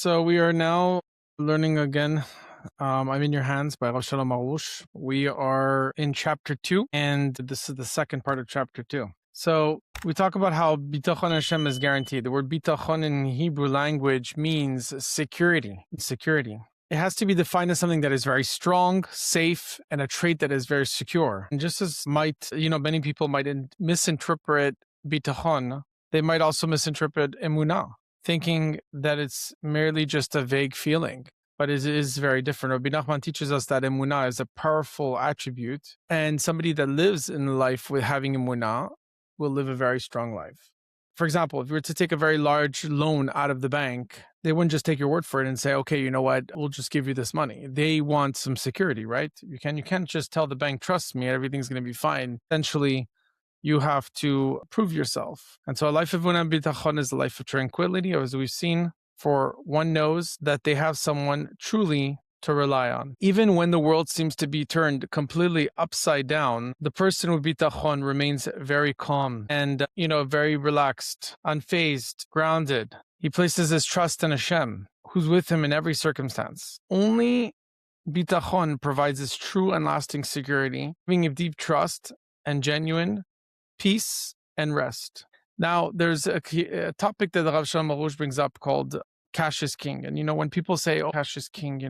So we are now learning again. I'm in Your Hands by Rav Shalom Arush. We are in chapter 2, and this is the second part of chapter 2. So we talk about how Bitachon Hashem is guaranteed. The word Bitachon in Hebrew language means security. Security. It has to be defined as something that is very strong, safe, and a trait that is very secure. And just as many people might misinterpret Bitachon, they might also misinterpret Emuna, thinking that it's merely just a vague feeling. But it is very different. Rabbi Nachman teaches us that Emuna is a powerful attribute, and somebody that lives in life with having Emuna will live a very strong life. For example, if you were to take a very large loan out of the bank, they wouldn't just take your word for it and say, okay, you know what, we'll just give you this money. They want some security, right? You can't just tell the bank, trust me, everything's going to be fine. Essentially, you have to prove yourself. And so a life of Emuna Bitachon is a life of tranquility, as we've seen, for one knows that they have someone truly to rely on. Even when the world seems to be turned completely upside down, the person with Bitachon remains very calm and, very relaxed, unfazed, grounded. He places his trust in Hashem, who's with him in every circumstance. Only Bitachon provides this true and lasting security, giving him deep trust and genuine peace and rest. Now, there's a topic that Rav Shalom Arush brings up called cash is king. And, when people say, oh, cash is king,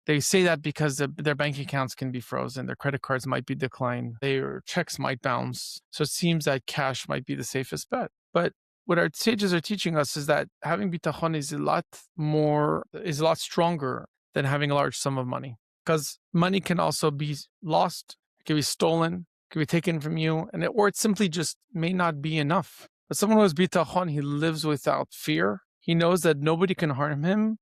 they say that because their bank accounts can be frozen, their credit cards might be declined, their checks might bounce. So it seems that cash might be the safest bet. But what our sages are teaching us is that having bitachon is a lot stronger than having a large sum of money. Because money can also be lost, it can be stolen, it can be taken from you, or it simply just may not be enough. But someone who has bitachon, he lives without fear. He knows that nobody can harm him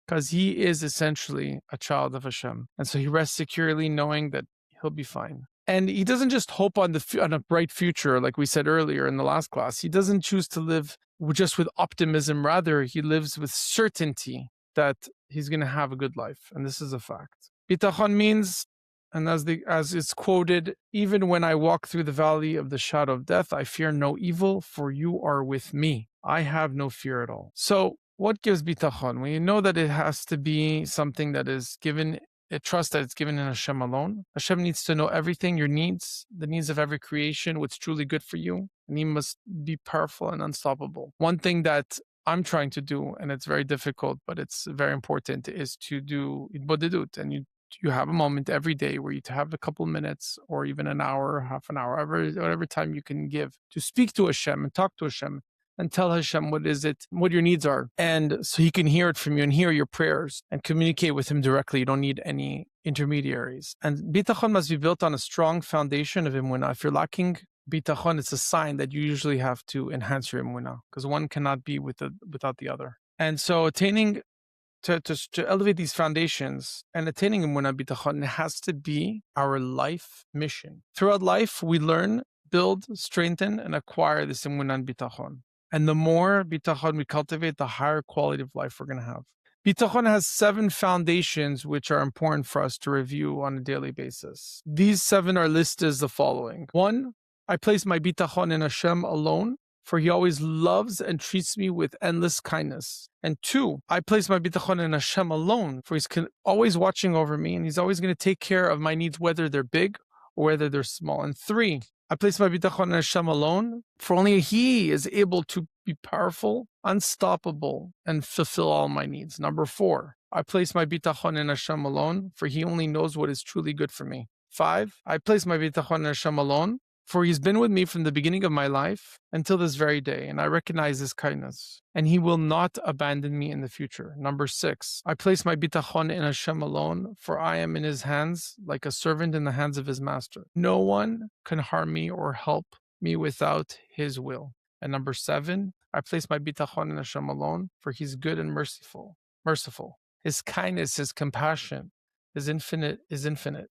because he is essentially a child of Hashem. And so he rests securely knowing that he'll be fine. And he doesn't just hope on a bright future, like we said earlier in the last class. He doesn't choose to live just with optimism. Rather, he lives with certainty that he's going to have a good life. And this is a fact. Bitachon means, and as it's quoted, even when I walk through the valley of the shadow of death, I fear no evil, for you are with me. I have no fear at all. So what gives bitachon? We know that it has to be something that is given, a trust that it's given in Hashem alone. Hashem needs to know everything, your needs, the needs of every creation, what's truly good for you. And he must be powerful and unstoppable. One thing that I'm trying to do, and it's very difficult, but it's very important, is to do itbodedut. And you have a moment every day where you have a couple minutes or even an hour, half an hour, whatever time you can give to speak to Hashem and talk to Hashem and tell Hashem what your needs are. And so he can hear it from you and hear your prayers and communicate with him directly. You don't need any intermediaries. And bitachon must be built on a strong foundation of Emuna. If you're lacking bitachon, it's a sign that you usually have to enhance your Emuna because one cannot be without the other. And so attaining to elevate these foundations and attaining Emuna Bitachon has to be our life mission. Throughout life, we learn, build, strengthen, and acquire this Emuna and Bitachon. And the more Bitachon we cultivate, the higher quality of life we're going to have. Bitachon has 7 foundations which are important for us to review on a daily basis. These 7 are listed as the following. 1, I place my Bitachon in Hashem alone, for he always loves and treats me with endless kindness. And 2, I place my bitachon in Hashem alone, for he's always watching over me, and he's always going to take care of my needs, whether they're big or whether they're small. And 3, I place my bitachon in Hashem alone, for only he is able to be powerful, unstoppable, and fulfill all my needs. Number 4, I place my bitachon in Hashem alone, for he only knows what is truly good for me. 5, I place my bitachon in Hashem alone, for he's been with me from the beginning of my life until this very day, and I recognize his kindness, and he will not abandon me in the future. Number 6, I place my bitachon in Hashem alone, for I am in his hands like a servant in the hands of his master. No one can harm me or help me without his will. And number 7, I place my bitachon in Hashem alone, for he's good and merciful. His kindness, his compassion is infinite,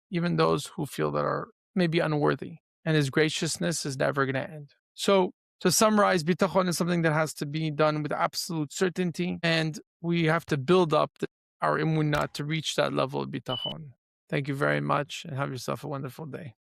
even those who feel that are maybe unworthy. And his graciousness is never going to end. So to summarize, bitachon is something that has to be done with absolute certainty, and we have to build up our emunah to reach that level of bitachon. Thank you very much, and have yourself a wonderful day.